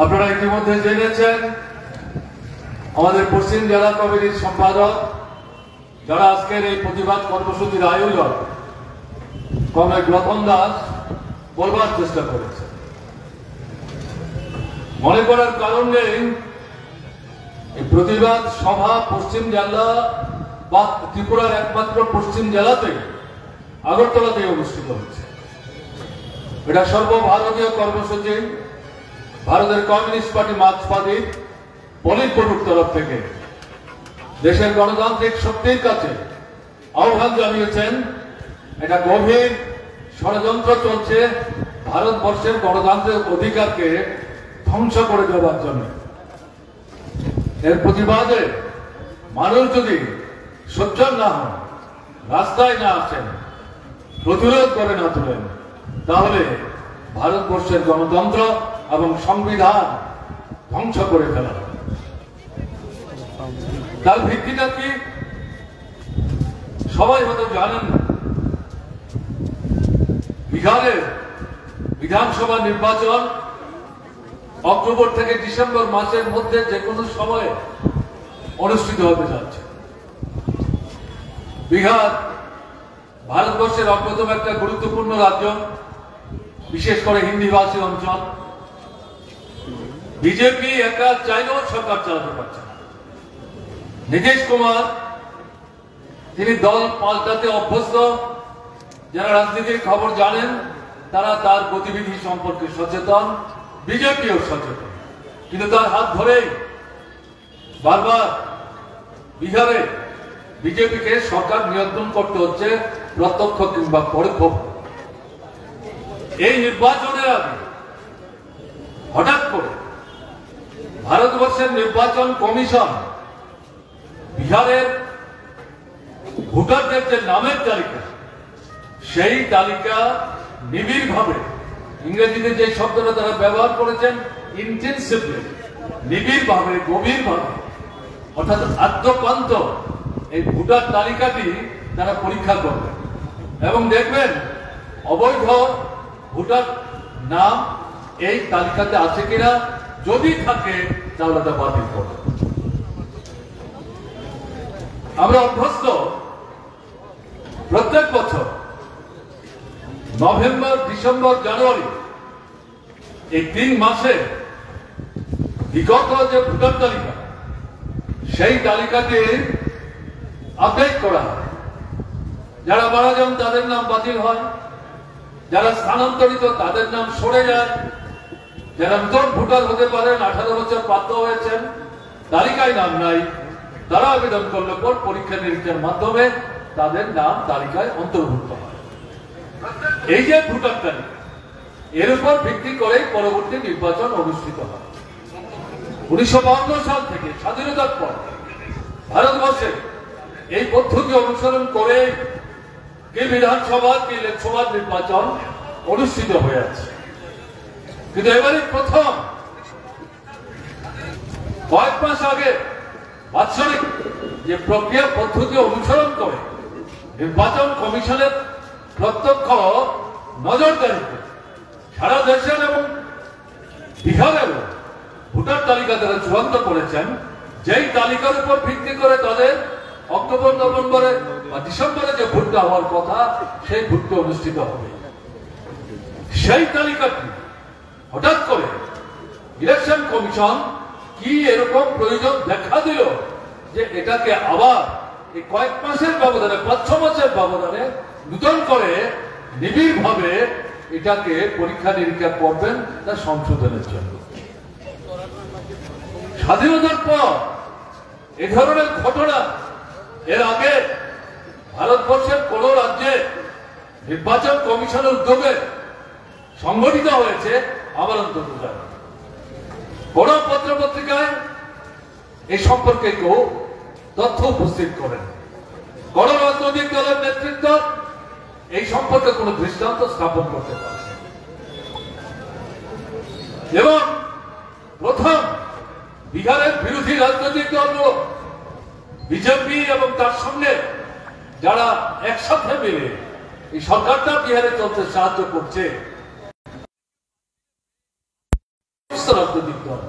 আপনারা ইতিমধ্যে জেনেছেন আমাদের পশ্চিম জেলা কমিটির সম্পাদক যারা আজকের এই প্রতিবাদ কর্মসূচির আয়োজক কমরেড রতন দাস বলবার চেষ্টা করেছে। মনে করার কারণ নেই এই প্রতিবাদ সভা পশ্চিম জেলা বা ত্রিপুরার একমাত্র পশ্চিম জেলাতে আগরতলাতে অনুষ্ঠিত হচ্ছে। এটা সর্বভারতীয় কর্মসূচি। ভারতের কমিউনিস্ট পার্টি মার্ক্সবাদী পলিট ব্যুরোর তরফ থেকে দেশের গণতান্ত্রিক শক্তির কাছে আহ্বান জানিয়েছেন। এটা গভীর ষড়যন্ত্র চলছে ভারতবর্ষের গণতান্ত্রিক অধিকারকে ধ্বংস করে দেওয়ার জন্য। এর প্রতিবাদে মানুষ যদি সোচ্চার না হন, রাস্তায় না আসেন, প্রতিরোধ করে না তোলেন, তাহলে ভারতবর্ষের গণতন্ত্র এবং সংবিধান ধ্বংস করে ফেলা। তার ভিত্তিটা কি সবাই হয়তো জানেন। বিহারের বিধানসভা নির্বাচন অক্টোবর থেকে ডিসেম্বর মাসের মধ্যে যে কোনো সময়ে অনুষ্ঠিত হতে যাচ্ছে। বিহার ভারতবর্ষের অন্যতম একটা গুরুত্বপূর্ণ রাজ্য, বিশেষ করে হিন্দিভাষী অঞ্চল। বিজেপি একা চাইলেও সরকার চালাতে পারছে না। নীতিশ কুমার তিনি দল পাল্টাতে অভ্যস্ত। যারা রাজনীতির খবর জানেন তারা তার গতিবিধি সম্পর্কে সচেতন, বিজেপিও সচেতন। কিন্তু তার হাত ধরেই বারবার বিহারে বিজেপিকে সরকার নিয়ন্ত্রণ করতে হচ্ছে, প্রত্যক্ষ কিংবা পরোক্ষ। এই নির্বাচনের আগে হঠাৎ করে ভারতবর্ষের নির্বাচন কমিশন বিহারের ভোটারদের যে নামের তালিকা, সেই তালিকা নিবিড়ভাবে, ইংরেজিতে যে শব্দটা তারা ব্যবহার করেছেন ইন্টেন্সিভলি, নিবিড়ভাবে, গভীরভাবে, অর্থাৎ আদ্যপান্ত এই ভোটার তালিকাটি তারা পরীক্ষা করবে এবং দেখবেন অবৈধ ভোটার নাম এই তালিকাতে আছে কিনা। যদি থাকে তাহলে তা বাতিল করবে। আমরা অভ্যস্ত প্রত্যেক বছর নভেম্বর, ডিসেম্বর, জানুয়ারি এই 3 মাসে বিগত যে ভোটার তালিকা, সেই তালিকাটি আপডেট করা হয়। যারা মারা যান তাদের নাম বাতিল হয়, যারা স্থানান্তরিত তাদের নাম সরে যায়, যারা নতুন ভোটার হতে পারেন, 18 বছর প্রাপ্ত হয়েছেন, তালিকায় নাম নাই, তারা আবেদন করলে পর পরীক্ষা নিরীক্ষার মাধ্যমে তাদের নাম তালিকায় অন্তর্ভুক্ত হয়। এই যে ভোটার তালিকা, এর উপর ভিত্তি করে পরবর্তী নির্বাচন অনুষ্ঠিত হয়। 1952 সাল থেকে স্বাধীনতার পর ভারতবর্ষে এই পদ্ধতি অনুসরণ করে কি বিধানসভা কি লোকসভার নির্বাচন অনুষ্ঠিত হয়ে আছে। কিন্তু এবারে প্রথম কয়েক মাস আগে বাৎসরিক যে প্রক্রিয়া পদ্ধতি অনুসরণ করে নির্বাচন কমিশনের প্রত্যক্ষ নজরদারিতে সারা দেশের এবং বিহারেরও ভোটার তালিকা তারা চূড়ান্ত করেছেন। যেই তালিকার উপর ভিত্তি করে তাদের অক্টোবর, নভেম্বরে বা ডিসেম্বরে যে ভোটটা হওয়ার কথা, সেই ভোটটা অনুষ্ঠিত হবে। সেই তালিকাটি হঠাৎ করে ইলেকশন কমিশন কি এরকম প্রয়োজন দেখা দিল যে এটাকে আবার এই কয়েক মাসের ব্যবধানে, 5-6 মাসের ব্যবধানে নূতন করে নিবিড়ভাবে এটাকে পরীক্ষা নিরীক্ষা করবেন তার সংশোধনের জন্য। স্বাধীনতার পর এ ধরনের ঘটনা এর আগে ভারতবর্ষের কোন রাজ্যে নির্বাচন কমিশনের উদ্যোগে সংগঠিত হয়েছে আমার অন্তত জানা। কোন পত্র পত্রিকায় এই সম্পর্কে কেউ তথ্য উপস্থিত করেন। কোন রাজনৈতিক দলের নেতৃত্ব এই সম্পর্কে কোন দৃষ্টান্ত স্থাপন করতে পারে। এবং প্রথম বিহারের বিরোধী রাজনৈতিক দলগুলো বিজেপি এবং তার সঙ্গে যারা একসাথে মিলে এই সরকারটা বিহারে চলতে সাহায্য করছে, সমস্ত রাজনৈতিক দল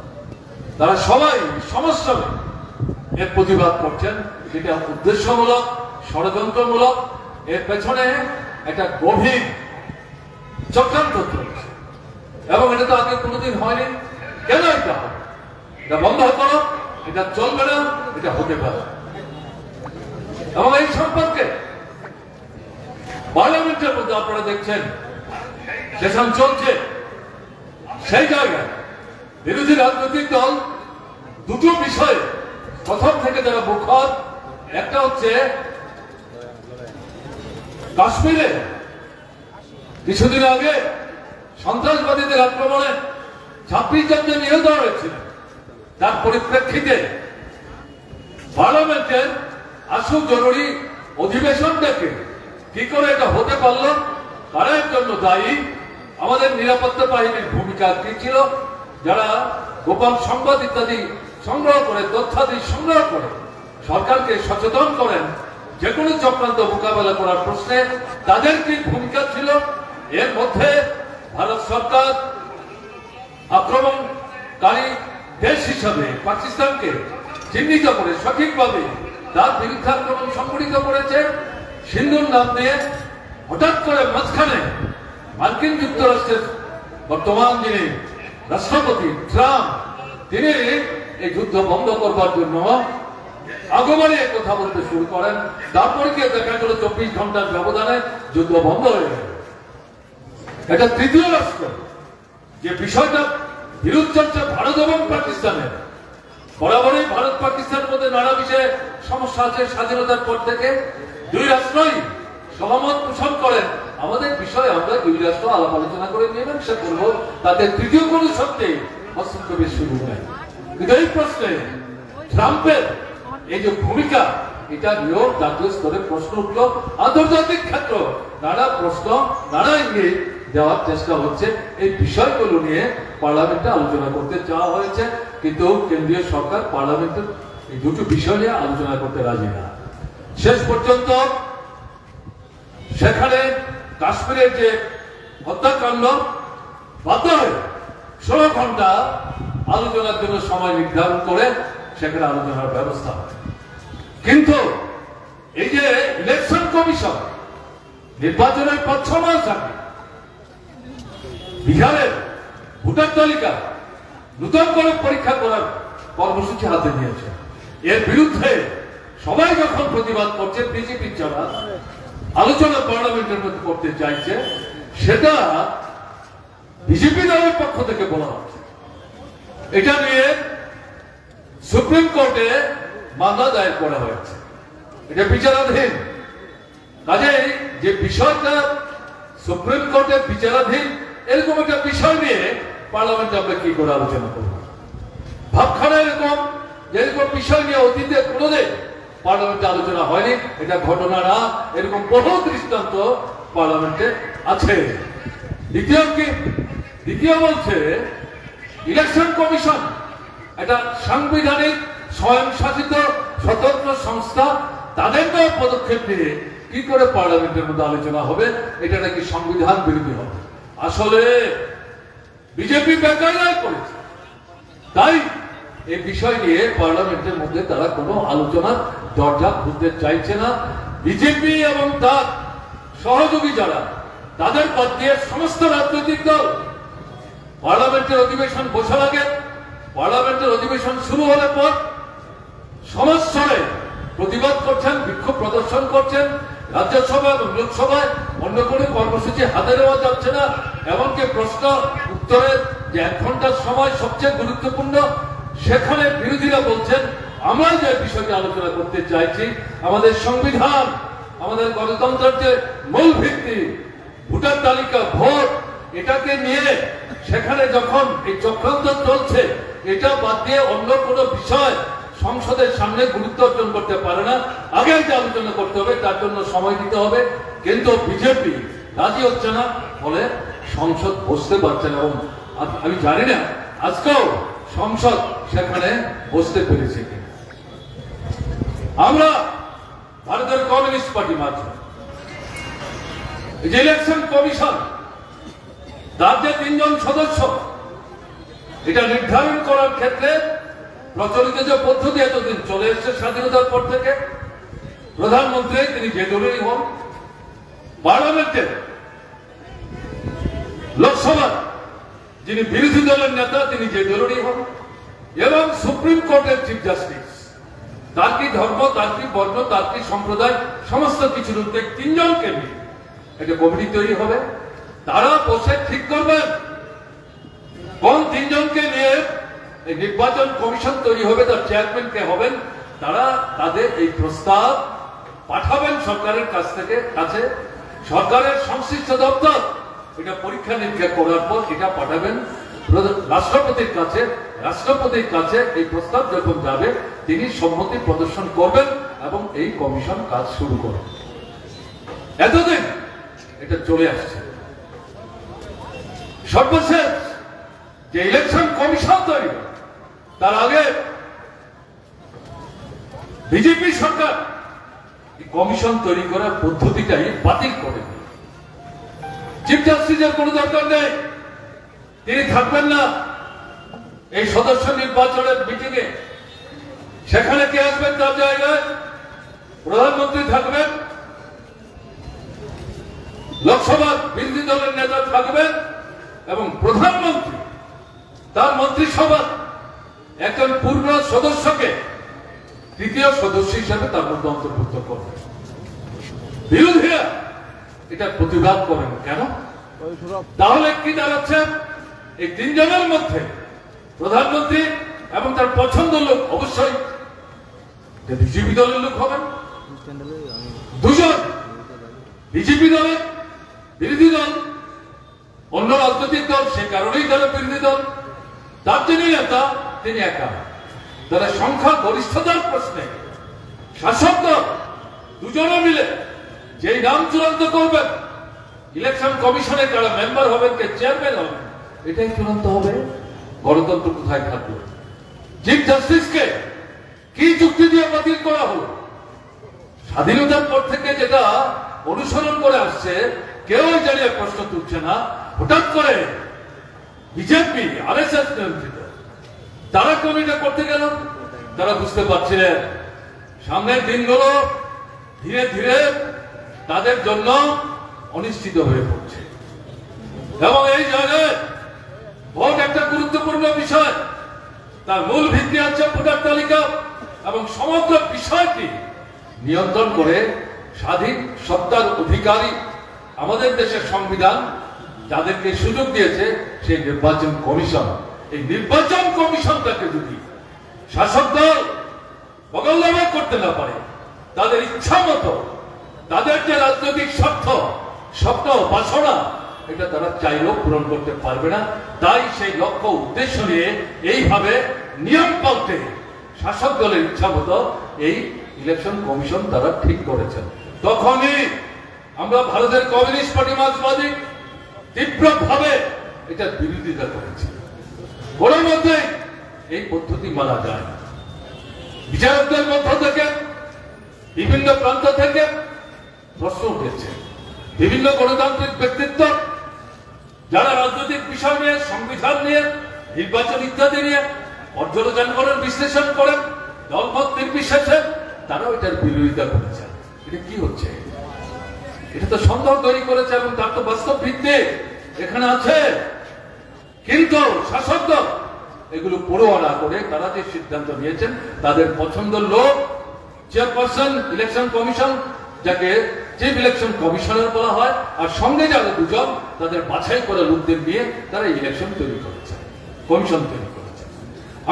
তারা সবাই সমস্যায় এর প্রতিবাদ করছেন। এটা উদ্দেশ্যমূলক, ষড়যন্ত্রমূলক, এর পেছনে একটা গভীর চক্রান্ত চলছে এবং এটা তো আগে কোনোদিন হয়নি। কেন এটা হবে? এটা বন্ধ করো, এটা চলবে না, এটা হতে পারে। এবং এই সম্পর্কে পার্লামেন্টের মধ্যে আপনারা দেখছেন সেশন চলছে, সেই জায়গায় বিরোধী রাজনৈতিক দল দুটো বিষয়ে প্রথম থেকে যারা মুখর, একটা হচ্ছে কাশ্মীরে কিছুদিন আগে সন্ত্রাসবাদীদের আক্রমণে 26 জনকে নিহত হয়েছিল। তার পরিপ্রেক্ষিতে পার্লামেন্টের আসল জরুরি অধিবেশন ডেকে কি করে এটা হতে পারলো, কারা এর জন্য দায়ী, আমাদের নিরাপত্তা বাহিনীর ভূমিকা কি ছিল, যারা গোপন সংবাদ ইত্যাদি সংগ্রহ করে, তথ্যাদি সংগ্রহ করে সরকারকে সচেতন করেন যে কোনো চক্রান্ত মোকাবেলা করার প্রশ্নে, তাদের কি ভূমিকা ছিল। এর মধ্যে ভারত সরকার আক্রমণকারী দেশ হিসাবে পাকিস্তানকে চিহ্নিত করে সঠিকভাবে তার বিরুদ্ধে আক্রমণ সংঘটিত করেছে। সিন্ধুর নাম দিয়ে হঠাৎ করে মাঝখানে মার্কিন যুক্তরাষ্ট্রের বর্তমান যিনি রাষ্ট্রপতি ট্রাম্প, তিনি এই যুদ্ধ বন্ধ করবার জন্য আগমনে কথা বলতে শুরু করেন। তারপরে গিয়ে দেখা গেল 24 ঘন্টার ব্যবধানে যুদ্ধ বন্ধ হয়ে গেল। এটা তৃতীয় রাষ্ট্র যে বিষয়টা বিরোধ চলছে ভারত এবং পাকিস্তানের। বরাবরই ভারত পাকিস্তানের মধ্যে নানা বিষয়ে সমস্যা আছে। স্বাধীনতার পর থেকে দুই রাষ্ট্রই সহমত পোষণ করেন আমাদের বিষয়ে আমরা দুই রাষ্ট্র আলাপ আলোচনা করে মীমাংসা করব, তাতে তৃতীয় কোন সত্যি হস্তক্ষেপের সুযোগ নেই। কিন্তু এই প্রশ্নে ট্রাম্পের এই যে ভূমিকা, এটা নিয়েও জাতীয় স্তরে প্রশ্ন উঠল। আন্তর্জাতিক ক্ষেত্র নানা প্রশ্ন, নানা ইঙ্গিত দেওয়ার চেষ্টা হচ্ছে। এই বিষয়গুলো নিয়ে পার্লামেন্টে আলোচনা করতে চাওয়া হয়েছে, কিন্তু কেন্দ্রীয় সরকার পার্লামেন্টের এই দুটো বিষয় নিয়ে আলোচনা করতে রাজি না। শেষ পর্যন্ত সেখানে কাশ্মীরের যে হত্যাকাণ্ড, বাধ্য হয়ে 16 ঘন্টা আলোচনার জন্য সময় নির্ধারণ করে সেখানে আলোচনার ব্যবস্থা হয়। কিন্তু এই যে ইলেকশন কমিশন নির্বাচনের 5 মাস আগে বিহারের ভোটার তালিকা নতুন করে পরীক্ষা করার কর্মসূচি হাতে নিয়েছে, এর বিরুদ্ধে সবাই যখন প্রতিবাদ করছে, বিজেপি যারা আলোচনা পার্লামেন্টের মধ্যে করতে চাইছে, সেটা বিজেপি দলের পক্ষ থেকে বলা হচ্ছে। এটা নিয়ে সুপ্রিম কোর্টে মামলা দায়ের করা হয়েছে, এটা বিচারাধীন। কাজেই যে বিষয়টা সুপ্রিম কোর্টে বিচারাধীন, এরকম একটা বিষয় নিয়ে পার্লামেন্টে আমরা কি করে আলোচনা করব? ভাবখানা এরকম যেরকম বিষয় নিয়ে অতীতে কোনোদিন পার্লামেন্টে আলোচনা হয়নি, এটা ঘটনা না। এরকম বহু দৃষ্টান্ত পার্লামেন্টে আছে। দ্বিতীয় বলছে ইলেকশন কমিশন একটা সাংবিধানিক স্বয়ংশাসিত স্বতন্ত্র সংস্থা, তাদের নয় পদক্ষেপ নিয়ে কি করে পার্লামেন্টের মধ্যে আলোচনা হবে, এটা নাকি সংবিধান বিরোধী হবে। আসলে বিজেপি বেকায়দায় করেছে, তাই এই বিষয় নিয়ে পার্লামেন্টের মধ্যে তারা কোনো আলোচনার দরজা খুলতে চাইছে না। বিজেপি এবং তার সহযোগী যারা, তাদের বাদ দিয়ে সমস্ত রাজনৈতিক দল পার্লামেন্টের অধিবেশন বসার আগে, পার্লামেন্টের অধিবেশন শুরু হলে পর সমাজস্তরে প্রতিবাদ করছেন, বিক্ষোভ প্রদর্শন করছেন। রাজ্যসভা এবং লোকসভায় অন্য কোনো কর্মসূচি হাতে নেওয়া যাচ্ছে না। এমনকি প্রশ্ন উত্তরের যে 1 ঘন্টার সময় সবচেয়ে গুরুত্বপূর্ণ, সেখানে বিরোধীরা বলছেন আমরা যে বিষয়টি আলোচনা করতে চাইছি, আমাদের সংবিধান, আমাদের গণতন্ত্রের যে মূল ভিত্তি ভোটার তালিকা, ভোট, এটাকে নিয়ে সেখানে যখন এই চক্রান্ত চলছে, এটা বাদ দিয়ে অন্য কোনো বিষয় সংসদের সামনে গুরুত্ব অর্জন করতে পারে না। আগে যে আলোচনা করতে হবে, তার জন্য সময় দিতে হবে। কিন্তু বিজেপি রাজি হচ্ছে না, ফলে সংসদ বসতে পারছে না। এবং আমি জানি না আজকেও সংসদ সেখানে বসতে পেরেছে কিনা। আমরা ভারতের কমিউনিস্ট পার্টি মাঝে যে ইলেকশন কমিশন, তার যে 3 জন সদস্য, এটা নির্ধারণ করার ক্ষেত্রে প্রচলিত যে পদ্ধতি এতদিন চলে এসছে স্বাধীনতার পর থেকে, প্রধানমন্ত্রী তিনি যে দলেরই হন, পার্লামেন্টের লোকসভার যিনি বিরোধী দলের নেতা তিনি যে দলেরই হন, এবং সুপ্রিম কোর্টের চিফ জাস্টিস, তার কি ধর্ম, তার কি বর্ণ, তার কি সম্প্রদায়, সমস্ত কিছুর উদ্যোগ তিনজনকে নিয়ে একটা কমিটি তৈরি হবে। তারা বসে ঠিক করবেন কোন তিনজনকে নিয়ে এই নির্বাচন কমিশন তৈরি হবে, তার চেয়ারম্যান কে হবেন। তারা তাদের এই প্রস্তাব পাঠাবেন সরকারের কাছে। সরকারের সংশ্লিষ্ট দপ্তর এটা পরীক্ষা নিরীক্ষা করার পর এটা পাঠাবেন রাষ্ট্রপতির কাছে। রাষ্ট্রপতির কাছে এই প্রস্তাব যখন যাবে তিনি সম্মতি প্রদর্শন করবেন এবং এই কমিশন কাজ শুরু করবে। এতদিন এটা চলে আসছে। সর্বশেষ যে ইলেকশন কমিশন তৈরি তার আগে বিজেপি সরকার এই কমিশন তৈরি করার পদ্ধতিটাই বাতিল করে দিল। চিফ জাস্টিসের কোনো দরকার নেই, তিনি থাকবেন না এই সদস্য নির্বাচনের মিটিং এ। সেখানে কে আসবেন তার জায়গায়? প্রধানমন্ত্রী থাকবেন, লোকসভার বিরোধী দলের নেতা থাকবেন এবং প্রধানমন্ত্রী তার মন্ত্রিসভার একজন পূর্ণ সদস্যকে তৃতীয় সদস্য হিসাবে তার মধ্যে অন্তর্ভুক্ত করবেন। বিরোধীরা এটা প্রতিবাদ করেন কেন? তাহলে কি দাঁড়াচ্ছে? এই তিনজনের মধ্যে প্রধানমন্ত্রী এবং তার পছন্দের লোক অবশ্যই বিজেপি দলের লোক হবেন, দুজন বিজেপি দলের বিরোধী দল, অন্য রাজনৈতিক দল, সে কারণেই তারা বিরোধী দল, তার যিনি নেতা তিনি একা। তারা সংখ্যা গরিষ্ঠতার প্রশ্নে শাসক দল দুজনে মিলে যেই নাম চূড়ান্ত করবেন, ইলেকশন কমিশনে কারা মেম্বার হবেন, কে চেয়ারম্যান হবেন, এটাই চূড়ান্ত হবে। গণতন্ত্র কোথায় থাকবে? চিফ জাস্টিসকে কি যুক্তি দিয়ে বাতিল করা হলো? স্বাধীনতার পর থেকে যেটা অনুসরণ করে আসছে কেউ জানিয়ে প্রশ্ন তুলছে না। হঠাৎ করে বিজেপি আরএসএস নিয়ন্ত্রিত তারা কেন এটা করতে গেল? তারা বুঝতে পারছিলেন সামনের দিনগুলো ধীরে ধীরে তাদের জন্য অনিশ্চিত হয়ে পড়ছে এবং এই জায়গায় ভোট একটা গুরুত্বপূর্ণ বিষয়। তার মূল ভিত্তি আছে ভোটার তালিকা এবং সমগ্র বিষয়টি নিয়ন্ত্রণ করে স্বাধীন সত্তার অধিকারী আমাদের দেশের সংবিধান যাদেরকে সুযোগ দিয়েছে সেই নির্বাচন কমিশন। এই নির্বাচন কমিশনটাকে যদি শাসক দল বগলদাবা করতে না পারে, তাদের ইচ্ছা মতো তাদের যে রাজনৈতিক স্বপ্ন বাসনা এটা তারা চাইলেও পূরণ করতে পারবে না। তাই সেই লক্ষ্য উদ্দেশ্য নিয়ে এইভাবে নিয়ম পাল্টে শাসক দলের ইচ্ছা মতো এই ইলেকশন কমিশন তারা ঠিক করেছেন। তখনই আমরা ভারতের কমিউনিস্ট পার্টি মার্ক্সবাদী তীব্রভাবে এটা বিরোধিতা করেছি। ওর মধ্যে এই পদ্ধতি মানা যায় না। বিচারকদের মধ্য থেকে বিভিন্ন প্রান্ত থেকে প্রশ্ন উঠেছে। বিভিন্ন গণতান্ত্রিক ব্যক্তিত্ব যারা রাজনৈতিক বিষয় নিয়ে, সংবিধান নিয়ে, নির্বাচন ইত্যাদি নিয়ে পর্যালোচনা করেন, বিশ্লেষণ করেন, দলমত নির্বিশেষে তারাও এটার বিরোধিতা করেছেন। এটা কি হচ্ছে? এটা তো সন্দেহ তৈরি করেছে এবং তার তো বাস্তব ভিত্তি এখানে আছে। কিন্তু শাসক দল এগুলো পড়োয়া না করে তারা যে সিদ্ধান্ত নিয়েছেন তাদের পছন্দের লোক চেয়ারপারসন ইলেকশন কমিশন, যাকে চিফ ইলেকশন কমিশনার বলা হয়, আর সঙ্গে যারা দুজন তাদের বাছাই করা লোকদের নিয়ে তারা ইলেকশন তৈরি করেছে, কমিশন তৈরি করেছে।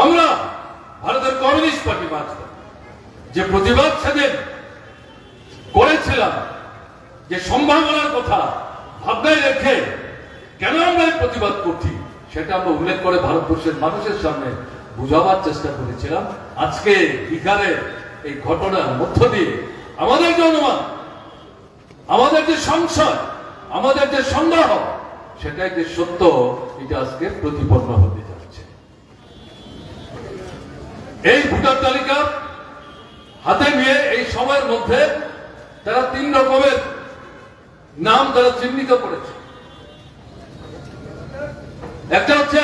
আমরা ভারতের কমিউনিস্ট পার্টি মার্ক্সবাদী যে প্রতিবাদ সেদিন করেছিলাম, যে সম্ভাবনার কথা ভাবনায় রেখে কেন আমরা প্রতিবাদ করছি সেটা আমরা উল্লেখ করে ভারতবর্ষের মানুষের সামনে বুঝাবার চেষ্টা করেছিলাম। আজকে বিহারে এই ঘটনার মধ্য দিয়ে আমাদের যে অনুমান, আমাদের যে সংশয়, আমাদের যে সন্দেহ, সেটাই যে সত্য এটা আজকে প্রতিপন্ন হতে যাচ্ছে। এই ভোটার তালিকা হাতে নিয়ে এই সময়ের মধ্যে তারা 3 রকমের নাম তারা চিহ্নিত করেছে। একটা হচ্ছে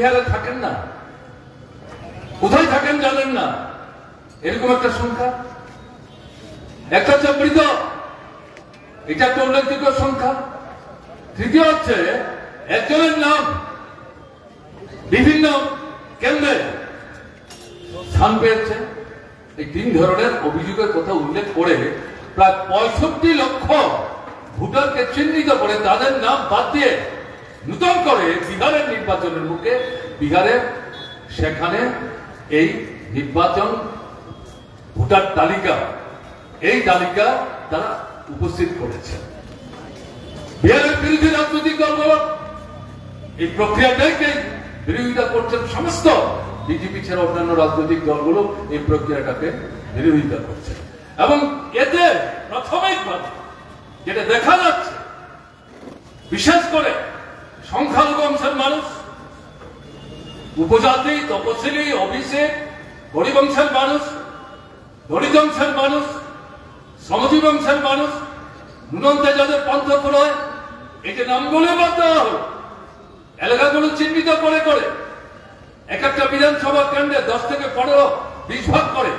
বিহারে থাকেন না, কোথায় থাকেন জানেন না, এরকম একটা সংখ্যা। একটা হচ্ছে মৃত, এটা একটা উল্লেখযোগ্য সংখ্যা। তৃতীয় হচ্ছে একজনের নাম বিভিন্ন কেন্দ্রে স্থান পেয়েছে। এই তিন ধরনের অভিযোগের কথা উল্লেখ করে প্রায় 65 লক্ষ ভোটারকে চিহ্নিত করে তাদের নাম বাদ দিয়ে নতুন করে বিহারের নির্বাচনের মুখে বিহারে সেখানে এই নির্বাচন ভোটার তালিকা, এই তালিকা তারা উপস্থিত করেছে। বিহারের বিরোধী রাজনৈতিক দলগুলো এই প্রক্রিয়াটাকে বিরোধিতা করছেন। সমস্ত বিজেপি ছাড়া অন্যান্য রাজনৈতিক দলগুলো এই প্রক্রিয়াটাকে বিরোধিতা করছে। এবং এতে প্রাথমিকভাবে যেটা দেখা যাচ্ছে, বিশেষ করে সংখ্যালঘু অংশের মানুষ, উপজাতি, তপশিলি, ওবিসি, গরিব অংশের মানুষ, দলিত অংশের মানুষ, শ্রমজীবী অংশের মানুষ, নুনন্তে যাদের পান্থ হয়, এই যে নামগুলো বাদ দেওয়া হল, এলাকাগুলো চিহ্নিত করে করে এক একটা বিধানসভা কেন্দ্রে 10 থেকে 15, 20 ভাগ করে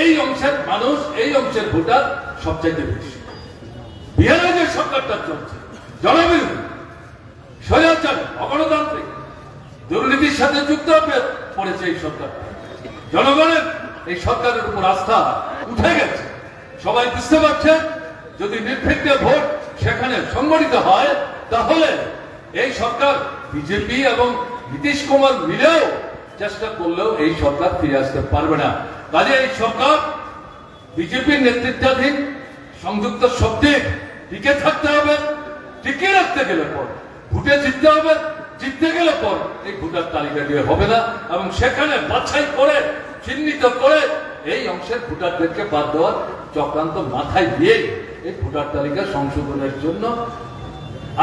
এই অংশের মানুষ, এই অংশের ভোটার সবচাইতে বেশি। বিহারে যে সরকারটা চলছে জনবিরোধী, স্বৈরাচারী, অগণতান্ত্রিক, দুর্নীতির সাথে যুক্ত পড়েছে এই সরকার। জনগণের এই সরকারের উপর আস্থা উঠে গেছে। সবাই বুঝতে পারছে যদি নির্বিঘ্নে ভোট সেখানে সংগঠিত হয় তাহলে এই সরকার, বিজেপি এবং নীতিশ কুমার মিলেও চেষ্টা করলেও এই সরকার ফিরে আসতে পারবে না। কাজে এই সরকার বিজেপির নেতৃত্বাধীন সংযুক্ত শক্তি টিকে থাকতে হবে। টিকে রাখতে গেলে পর ভোটে জিততে হবে, জিততে গেলে পর এই ভোটার তালিকা দিয়ে হবে না এবং সেখানে বাছাই করে চিহ্নিত করে এই অংশের ভোটারদেরকে বাদ দেওয়ার চক্রান্ত মাথায় দিয়ে এই ভোটার তালিকা সংশোধনের জন্য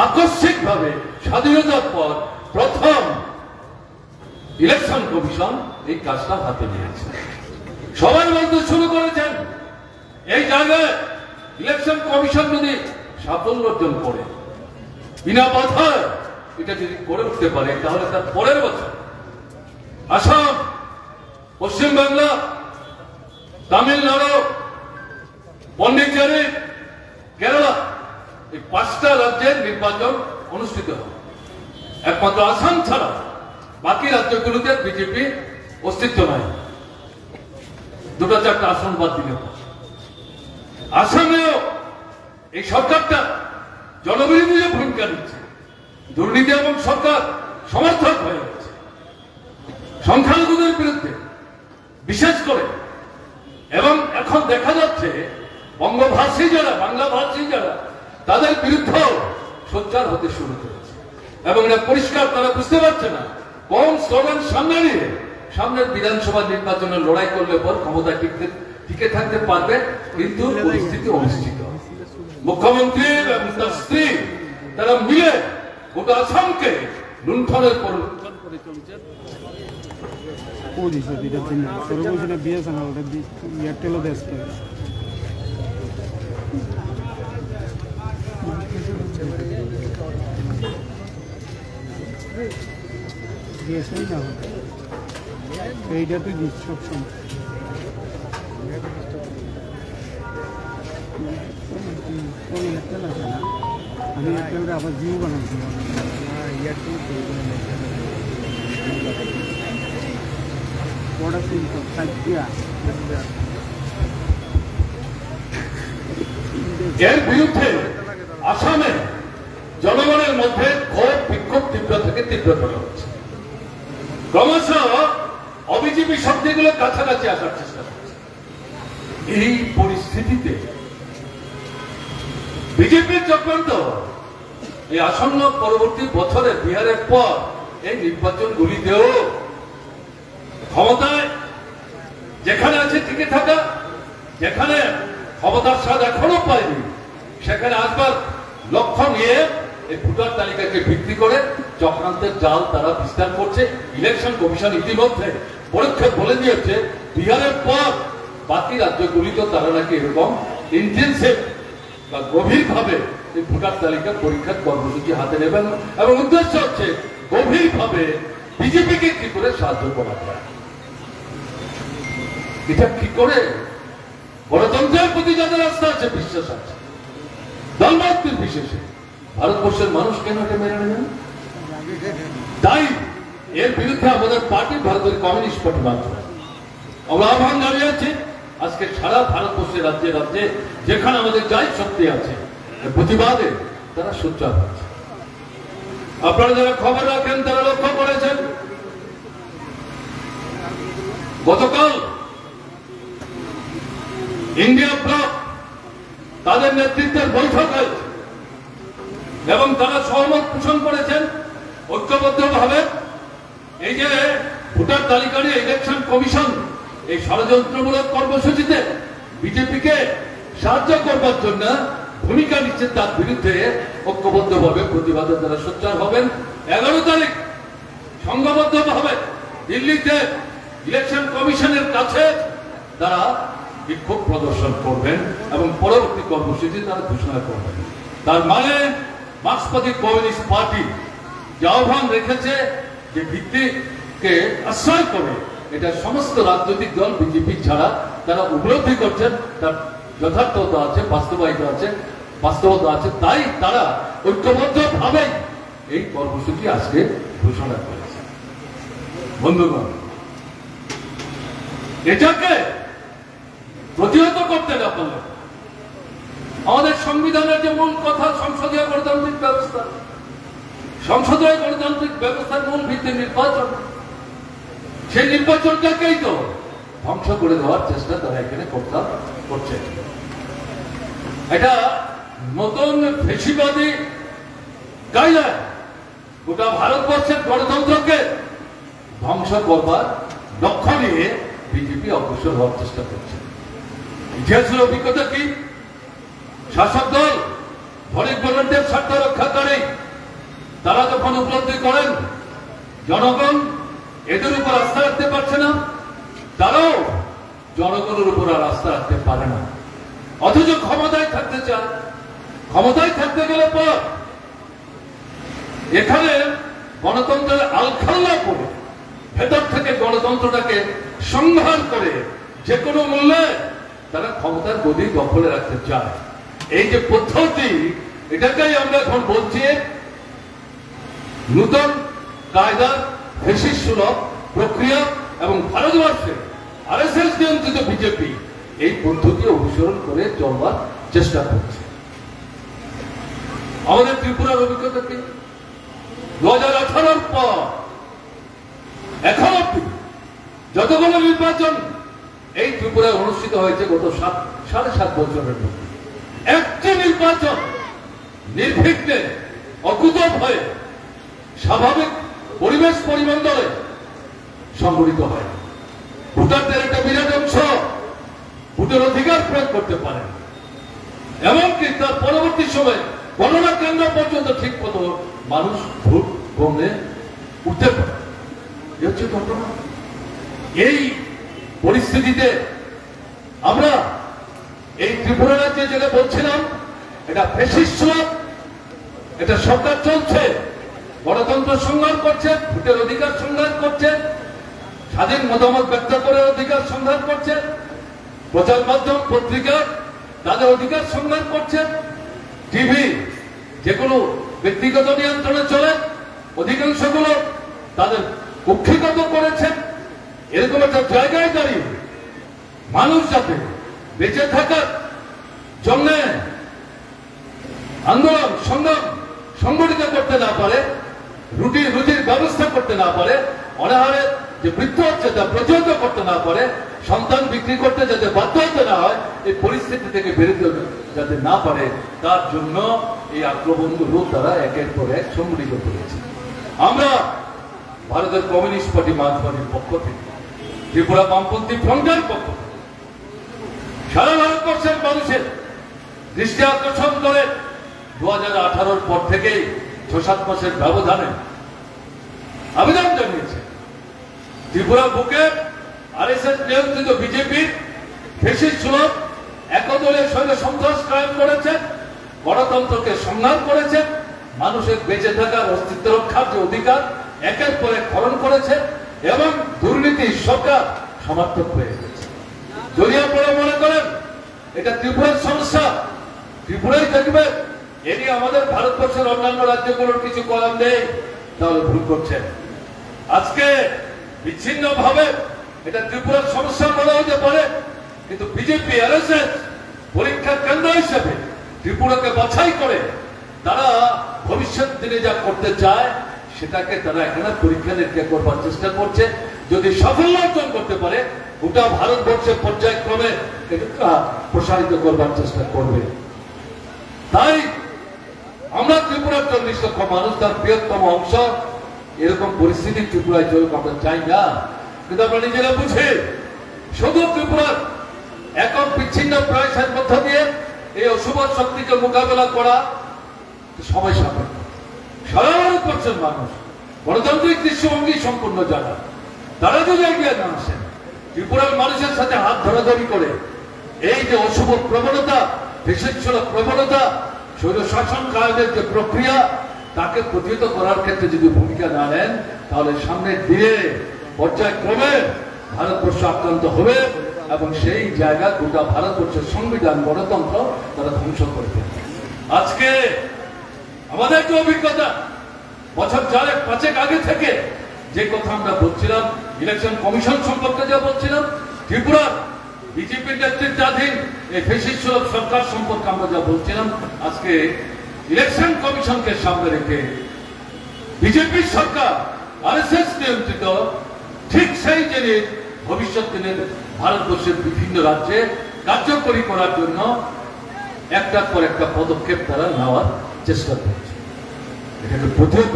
আকস্মিকভাবে স্বাধীনতার পর প্রথম ইলেকশন কমিশন এই কাজটা হাতে নিয়েছে। সবাই বলতে শুরু করেছেন এই জায়গায় ইলেকশন কমিশন যদি সাফল্য অর্জন করে, বিনা বাধায় এটা যদি করে উঠতে পারে, তাহলে তার পরের বছর আসাম, পশ্চিমবাংলা, তামিলনাড়ু, পন্ডিচেরি, কেরালা, এই 5টা রাজ্যের নির্বাচন অনুষ্ঠিত হবে। একমাত্র আসাম ছাড়া বাকি রাজ্যগুলোতে বিজেপি অস্তিত্ব নাই। 2-4টা আসন বাদ দিলে আসামেও এই সরকারটা জনবিরোধী ভূমিকা নিচ্ছে, দুর্নীতি এবং সরকার সমর্থক হয়ে গেছে সংখ্যালঘুদের বিরুদ্ধে বিশেষ করে। এবং এখন দেখা যাচ্ছে বঙ্গভাষী যারা, বাংলা ভাষী যারা, তাদের বিরুদ্ধেও সোচ্চার হতে শুরু করেছে। এবং এটা পরিষ্কার, তারা বুঝতে পারছে না কোন স্লোগান সামনে নিয়ে সামনের বিধানসভা নির্বাচনে লড়াই করলে পর ক্ষমতা টিকে থাকতে পারবে, কিন্তু পরিস্থিতি অনিশ্চিত। মুখ্যমন্ত্রী এবং তার স্ত্রী তারা মিলে গোটা আসামকে লুণ্ঠনের পরিবর্তন করে চলছে। এইটা তুই দিচ্ছ সবসময়। আমি এয়ারটেলটা আবার জিও বানাচ্ছি। এর বিরুদ্ধে আসামে জনগণের মধ্যে ক্ষোভ, বিক্ষোভ তীব্র থেকে তীব্রতর হচ্ছে। ক্রমশ অবিজেপি শক্তিগুলো কাছাকাছি আসার চেষ্টা করছে। এই পরিস্থিতিতে বিজেপির চক্রান্ত এই আসন্ন পরবর্তী বছরে বিহারের পর এই নির্বাচনগুলিতেও ক্ষমতায় যেখানে আছে টিকে থাকা, যেখানে ক্ষমতার স্বাদ এখনো পায়নি সেখানে আসবার লক্ষ্য নিয়ে এই ভোটার তালিকাকে ভিত্তি করে চক্রান্তের জাল তারা বিস্তার করছে। ইলেকশন কমিশন ইতিমধ্যে পরীক্ষা বলে দিয়েছে বিহারের পর বাকি রাজ্যগুলিতেও তারা নাকি এরকম ইন্টেন্সিভ বা গভীরভাবে এই ভোটার তালিকা পরীক্ষার কর্মসূচি হাতে নেবেন এবং উদ্দেশ্য হচ্ছে গভীরভাবে বিজেপিকে কি করে সাহায্য করা যায়। এটা কি করে গণতন্ত্রের প্রতি যাদের আস্থা আছে, বিশ্বাস আছে, দলমত বিশেষে ভারতবর্ষের মানুষ কেন এটা মেনে নেবেন? তাই এর বিরুদ্ধে আমাদের পার্টি, ভারতের কমিউনিস্ট পার্টি মাত্র আমরা আহ্বান জানিয়েছি। আজকে সারা ভারতবর্ষের রাজ্যে রাজ্যে যেখানে আমাদের যাই শক্তি আছে, প্রতিবাদে তারা সোচ্চার হচ্ছে। আপনারা যারা খবর রাখেন তারা লক্ষ্য করেছেন, গতকাল ইন্ডিয়া ব্লক তাদের নেতৃত্বের বৈঠক হয়েছে এবং তারা সহমত পোষণ করেছেন ঐক্যবদ্ধভাবে এই যে ভোটার তালিকা নিয়ে ইলেকশন কমিশন এই ষড়যন্ত্রমূলক কর্মসূচিতে বিজেপিকে সাহায্য করবার জন্য ভূমিকা নিচ্ছে, তার বিরুদ্ধে ঐক্যবদ্ধভাবে প্রতিবাদে তারা সোচ্চার হবেন। 11 তারিখ সংঘবদ্ধভাবে দিল্লিতে ইলেকশন কমিশনের কাছে তারা বিক্ষোভ প্রদর্শন করবেন এবং পরবর্তী কর্মসূচি তারা ঘোষণা করবেন। তার মানে মার্ক্সবাদী কমিউনিস্ট পার্টি যে আহ্বান রেখেছে, যে ভিত্তিকে আশ্রয় করে এটা সমস্ত রাজনৈতিক দল বিজেপি ছাড়া তারা উপলব্ধি করছেন, তার যথার্থতা আছে, বাস্তবতা আছে, তাই তারা ঐক্যবদ্ধভাবে এই কর্মসূচি আজকে ঘোষণা করেছে। বন্ধুগণ, এটাকে প্রতিহত করতে না পারলে আমাদের সংবিধানের যে মূল কথা, সংসদীয় গণতান্ত্রিক ব্যবস্থা, সংসদীয় গণতান্ত্রিক ব্যবস্থার মূল ভিত্তি নির্বাচন, সেই নির্বাচনটাকেই তো ধ্বংস করে দেওয়ার চেষ্টা তারা এখানে করছে। এটা নতুন ফেসিবাদী কায়দায় গোটা ভারতবর্ষের গণতন্ত্রকে ধ্বংস করবার লক্ষ্য নিয়ে বিজেপি অগ্রসর হওয়ার চেষ্টা করছে। ইতিহাসের অভিজ্ঞতা কি? শাসক দল ধনিক বর্ণের স্বার্থ রক্ষা করে তারা যখন উপলব্ধি করেন জনগণ এদের উপর আস্থা রাখতে পারছে না, তারাও জনগণের উপর আর আস্থা রাখতে পারে না, অথচ ক্ষমতায় থাকতে চায়। ক্ষমতায় থাকতে গেলে পর এখানে গণতন্ত্রের আলখাল্লা করে ভেতর থেকে গণতন্ত্রটাকে সংহার করে যে কোনো মূল্যে তারা ক্ষমতার গদি দখলে রাখতে চায়। এই যে পদ্ধতি, এটাকেই আমরা এখন বলছি নূতন কায়দার ফ্যাসিস্ট সুলভ প্রক্রিয়া এবং ভারতবর্ষে আরএসএস নিয়ন্ত্রিত বিজেপি এই পদ্ধতি অনুসরণ করে চলবার চেষ্টা করছে। আমাদের ত্রিপুরার অভিজ্ঞতা কি? 2018 পর এখন অব্দি যতগুলো নির্বাচন এই ত্রিপুরায় অনুষ্ঠিত হয়েছে গত 7.5 বছরের মধ্যে একটি নির্বাচন নির্বিঘ্নে অকুতভ হয়ে স্বাভাবিক পরিবেশ পরিমণ্ডলে সংগঠিত হয়। ভোটারদের একটা বিরাট অংশ ভোটের অধিকার প্রয়োগ করতে পারে, এমনকি তার পরবর্তী সময়ে গণনা কেন্দ্র পর্যন্ত ঠিক মতো মানুষ ভোট গণে উঠতে পারে। হচ্ছে ঘটনা। এই পরিস্থিতিতে আমরা এই ত্রিপুরা রাজ্যে যেটা বলছিলাম, এটা ফ্যাসিস্ট, এটা সরকার চলছে, গণতন্ত্র সংগ্রাম করছে, ভোটের অধিকার সংগ্রাম করছে, স্বাধীন মতামত ব্যক্ত করে অধিকার সংগ্রাম করছে, প্রচার মাধ্যম পত্রিকা তাদের অধিকার সংগ্রাম করছে, টিভি যেগুলো ব্যক্তিগত নিয়ন্ত্রণে চলে অধিকাংশগুলো তাদের কুক্ষিগত করেছেন। এরকম একটা জায়গায় দাঁড়িয়ে মানুষ যাতে বেঁচে থাকার জন্য আন্দোলন সংগ্রাম সংগঠিত করতে না পারে, রুজির ব্যবস্থা করতে না পারে, অনাহারে যে বৃদ্ধ হচ্ছে তা প্রতিহত করতে না পারে, সন্তান বিক্রি করতে যাতে বাধ্য হতে না হয়, এই পরিস্থিতি থেকে বেরোতে যাতে না পারে, তার জন্য এই আক্রমণগুলো তারা একের পর এক সংগঠিত করেছে। আমরা ভারতের কমিউনিস্ট পার্টি মার্ক্সবাদীর পক্ষ থেকে, ত্রিপুরা বামপন্থী ফ্রন্টের পক্ষ থেকে সারা ভারতবর্ষের মানুষের দৃষ্টি আকর্ষণ করে 2018 পর থেকে 6-7 মাসের ব্যবধানে আবেদন জানিয়েছে ত্রিপুরা বুকে আরএসএস নিয়ন্ত্রিত বিজেপির ফ্যাসিস্ট সুলভ একদলীয় সৈন্য সন্ত্রাস কায়েম করেছে, গণতন্ত্রকে সংগ্রাম করেছে, মানুষের বেঁচে থাকার অস্তিত্ব রক্ষার যে অধিকার একের পর এক খনন করেছে এবং দুর্নীতি সরকার সমর্থক হয়ে গেছে। যদি আপনারা মনে করেন এটা ত্রিপুরার সমস্যা, ত্রিপুরাই দেখবে এ নিয়ে আমাদের ভারতবর্ষের অন্যান্য রাজ্যগুলোর কিছু কলাম নেই, তাহলে ভুল করছেন। আজকে বিচ্ছিন্ন ভাবে এটা ত্রিপুরার সমস্যা বলা হতে পারে, কিন্তু বিজেপি আরএসএস পরীক্ষার কেন্দ্র হিসেবে ত্রিপুরাকে বাছাই করে তারা ভবিষ্যৎ দিনে যা করতে চায় সেটাকে তারা এখানে পরীক্ষা নিরীক্ষা করবার চেষ্টা করছে। যদি সাফল্য অর্জন করতে পারে গোটা ভারতবর্ষের পর্যায়ক্রমে প্রসারিত করবার চেষ্টা করবে। তাই আমরা ত্রিপুরার 40 লক্ষ মানুষ, তার বৃহত্তম অংশ এরকম পরিস্থিতি ত্রিপুরায় চলুক আমরা চাই না, কিন্তু আমরা নিজেরা বুঝি শুধু ত্রিপুরার একক বিচ্ছিন্ন প্রয়াসের মধ্য দিয়ে এই অশুভ শক্তিকে মোকাবেলা করা সময় সাপেক্ষ। সারা ভারতবর্ষের মানুষ গণতান্ত্রিক দৃষ্টিভঙ্গি সম্পূর্ণ জানা, তারা যদি এগিয়ে না আসেন ত্রিপুরার মানুষের সাথে হাত ধরাধরি করে এই যে অশুভ প্রবণতা, বিশৃঙ্খলা প্রবণতা, স্বৈর শাসন কায়েমের যে প্রক্রিয়া তাকে প্রতিহত করার ক্ষেত্রে যদি ভূমিকা না নেন তাহলে সামনের দিনে পর্যায়ক্রমে ভারতবর্ষ আক্রান্ত হবে এবং সেই জায়গা গোটা ভারতবর্ষের সংবিধান গণতন্ত্র তারা ধ্বংস করবে। আজকে আমাদের যে অভিজ্ঞতা বছর 4-5 আগে থেকে যে কথা আমরা বলছিলাম, ইলেকশন কমিশন সম্পর্কে যা বলছিলাম, ত্রিপুরার বিজেপির নেতৃত্বাধীন এই ফ্যাসিস্ট সরকার সম্পর্কে আমরা যা বলছিলাম, আজকে ইলেকশন কমিশনকে সামনে রেখে বিজেপির সরকার আরএসএস নিয়ন্ত্রিত ঠিক সেই জিনিস ভবিষ্যৎ দিনের ভারতবর্ষের বিভিন্ন রাজ্যে কার্যকরী করার জন্য একটার পর একটা পদক্ষেপ তারা নেওয়ার চেষ্টা করছে। এটাকে প্রতিহত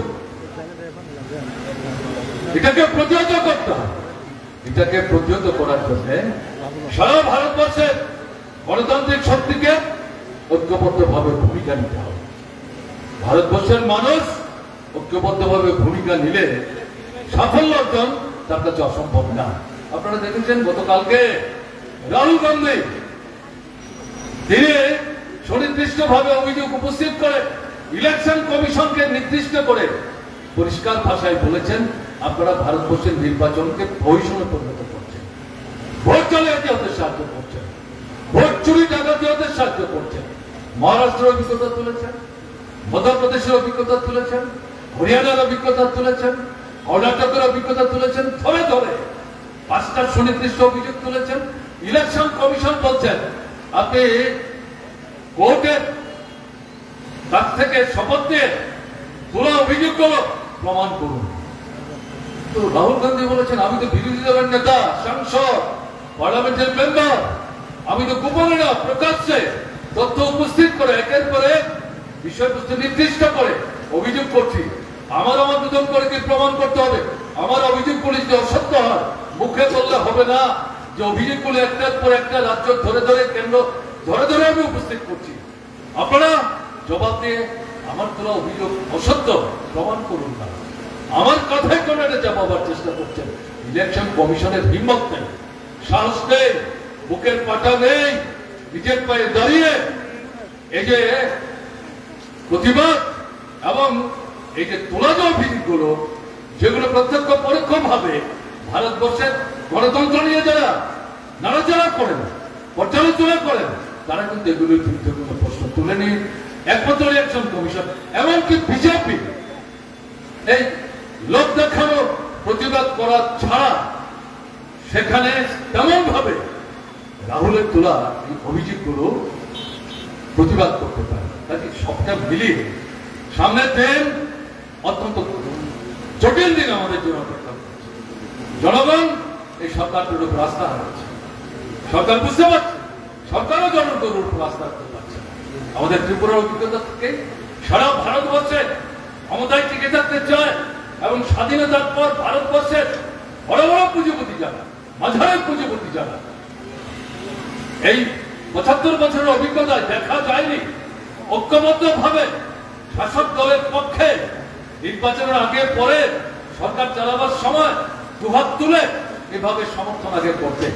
করতে হবে। এটাকে প্রতিহত করার জন্য সারা ভারতবর্ষের গণতান্ত্রিক শক্তিকে ঐক্যবদ্ধভাবে ভূমিকা নিতে হবে। ভারতবর্ষের মানুষ ঐক্যবদ্ধভাবে ভূমিকা নিলে সাফল্য অর্জন তার কাছে অসম্ভব না। আপনারা দেখেছেন গতকালকে রাহুল গান্ধী তিনি সুনির্দিষ্টভাবে অভিযোগ উপস্থিত করে ইলেকশন কমিশনকে নির্দিষ্ট করে পরিষ্কার ভাষায় বলেছেন, আপনারা ভারতবর্ষের নির্বাচনকে বহিষ্কারে পরিণত করছেন, ভোট জালিয়াতি হতে সাহায্য করছেন, ভোট চুরি ডাকাতি হতে সাহায্য করছেন। মহারাষ্ট্রের অভিজ্ঞতা তুলেছেন, মধ্যপ্রদেশের অভিজ্ঞতা তুলেছেন, হরিয়ানার অভিজ্ঞতা তুলেছেন, কর্ণাটকের অভিজ্ঞতা তুলেছেন, ধরে ধরে 5টা সুনির্দিষ্ট অভিযোগ তুলেছেন। ইলেকশন কমিশন বলছেন আপনি কোর্টের কাছ থেকে শপথ নিয়ে তোলা অভিযোগগুলো প্রমাণ করুন। তো রাহুল গান্ধী বলেছেন আমি তো বিরোধী দলের নেতা, সাংসদ, পার্লামেন্টের মেম্বার, আমি তো গোপনে না প্রকাশ্যে তথ্য উপস্থিত করে একের পর এক বিষয়বস্তু নির্দিষ্ট করে অভিযোগ করছি। আমার বিরোধ করে কি প্রমাণ করতে হবে? আমার অভিযোগগুলি যদি অসত্য হয় মুখে বললে হবে না যে অভিযোগগুলো একটার পর একটা রাজ্য ধরে ধরে কেন্দ্র ধরে ধরে আমি উপস্থিত করছি। আপনারা জবাব দিয়ে আমার তোলা অভিযোগ অসত্য প্রমাণ করুন না, আমার কথায় কোনো একটা জবাবার চেষ্টা করছেন। ইলেকশন কমিশনের হিম্মত নেই, সাহস নেই, বুকের পাটা নেই, নিজের পায়ে দাঁড়িয়ে এই যে প্রতিবাদ এবং এই যে তোলা যে অভিযোগগুলো যেগুলো প্রত্যক্ষ পরোক্ষ ভাবে ভারতবর্ষের গণতন্ত্র নিয়ে যারা নাড়াচাড়া করেন, পর্যালোচনা করেন, তারা কিন্তু এগুলোর বিরুদ্ধে কোনো প্রশ্ন তুলেনি। একমাত্র ইলেকশন কমিশন, এমনকি বিজেপি এই লোক দেখানো প্রতিবাদ করা ছাড়া সেখানে তেমন ভাবে রাহুলের তোলা এই অভিযোগগুলো প্রতিবাদ করতে পারে। কাজে সবটা মিলিয়ে সামনের দিন অত্যন্ত জটিল দিন আমাদের জন্য অপেক্ষা করছে। জনগণ এই সরকারটির উপর আস্থা হারাচ্ছে, সরকার বুঝতে পারছে, সরকারও জনগণের উপর আস্থা রাখতে পারছে না। আমাদের ত্রিপুরার অভিজ্ঞতা থেকে সারা ভারতবর্ষে ক্ষমতায় টিকে থাকতে চায় এবং স্বাধীনতার পর ভারতবর্ষের বড় বড় পুঁজিপতি যারা, মাঝারি পুঁজিপতি যারা, এই 75 বছরের অভিজ্ঞতায় দেখা যায়নি ঐক্যবদ্ধ ভাবে শাসক দলের পক্ষে নির্বাচনের আগে পরে সরকার চালাবার সময় দুহাত তুলে এভাবে সমর্থন আগে করতে।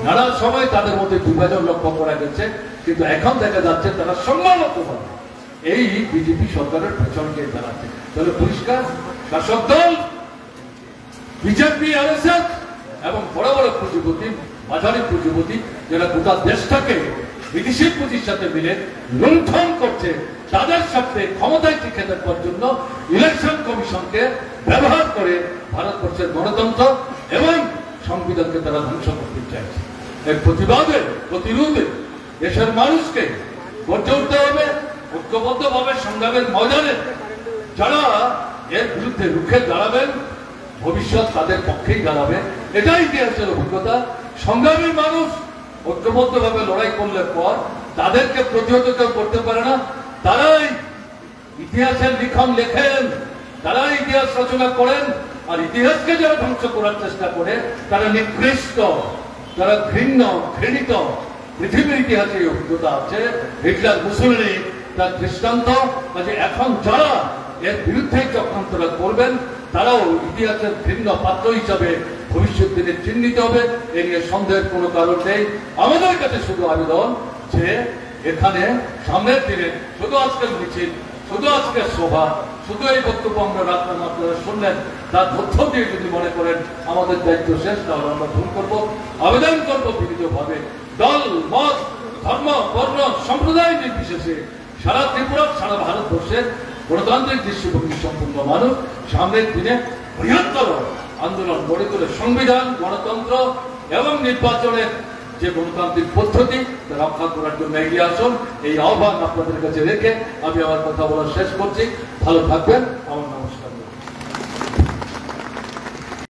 নানা সময় তাদের মধ্যে বিভাজন লক্ষ্য করা গেছে, কিন্তু এখন দেখা যাচ্ছে তারা সম্মানভাবে এই বিজেপি সরকারের পেছন গিয়ে দাঁড়াচ্ছে। তাহলে পরিষ্কার শাসক দল বিজেপি, আরএসএস এবং বড় বড় পুঁজিপতি, বাজারি পুঁজিপতি, যারা গোটা দেশটাকে বিদেশি পুঁজির সাথে মিলে লুণ্ঠন করছে, তাদের সাথে ক্ষমতায় টিকে থাকবার জন্য ইলেকশন কমিশনকে ব্যবহার করে ভারতবর্ষের গণতন্ত্র এবং সংবিধানকে তারা ধ্বংস করতে চাইছে। এর প্রতিবাদে, প্রতিরোধে দেশের মানুষকে গড়ে উঠতে হবে ঐক্যবদ্ধভাবে সংগ্রামের ময়দানে। যারা এর বিরুদ্ধে রুখে দাঁড়াবেন, ভবিষ্যৎ তাদের পক্ষেই দাঁড়াবে। এটাই ইতিহাসের অভিজ্ঞতা। সংগ্রামী মানুষ ঐক্যবদ্ধভাবে লড়াই করলে পর তাদেরকে প্রতিহত কেউ করতে পারে না। তারাই ইতিহাসের লিখন লেখেন, তারাই ইতিহাস রচনা করেন। আর ইতিহাসকে যারা ধ্বংস করার চেষ্টা করে তারা নিকৃষ্ট, তারা ঘৃণিত। পৃথিবীর ইতিহাসে অভিজ্ঞতা আছে। হিটলার, মুসলিনি তার দৃষ্টান্ত। কাজে এখন যারা এর বিরুদ্ধে চক্রান্তরা করবেন তারাও ইতিহাসের ভিন্ন পাত্র হিসাবে ভবিষ্যৎ দিনে চিহ্নিত হবে। এ নিয়ে সন্দেহের কোনো কারণ নেই। আমাদের কাছে শুধু আবেদন যে এখানে সামনের দিনে শুধু আজকের মিছিল, শুধু আজকের সভা, শুধু এই বক্তব্য আমরা রাখলাম, আপনারা শুনলেন, তার তথ্য দিয়ে যদি মনে করেন আমাদের দায়িত্ব শেষ, তাহলে আমরা ভুল করবো। আবেদন করবো বিনীতভাবে, দল, মত, ধর্ম, বর্ণ, সম্প্রদায় নির্বিশেষে সারা ত্রিপুরা, সারা ভারতবর্ষের গণতান্ত্রিক দৃষ্টিভঙ্গি সম্পূর্ণ মানুষ সামনের দিনে বৃহত্তর আন্দোলন গড়ে তোলে সংবিধান, গণতন্ত্র এবং নির্বাচনের যে গণতান্ত্রিক পদ্ধতি রক্ষা করার জন্য এগিয়ে আসুন। এই আহ্বান আপনাদের কাছে রেখে আমি আমার কথা বলা শেষ করছি। ভালো থাকবেন। আমার নাম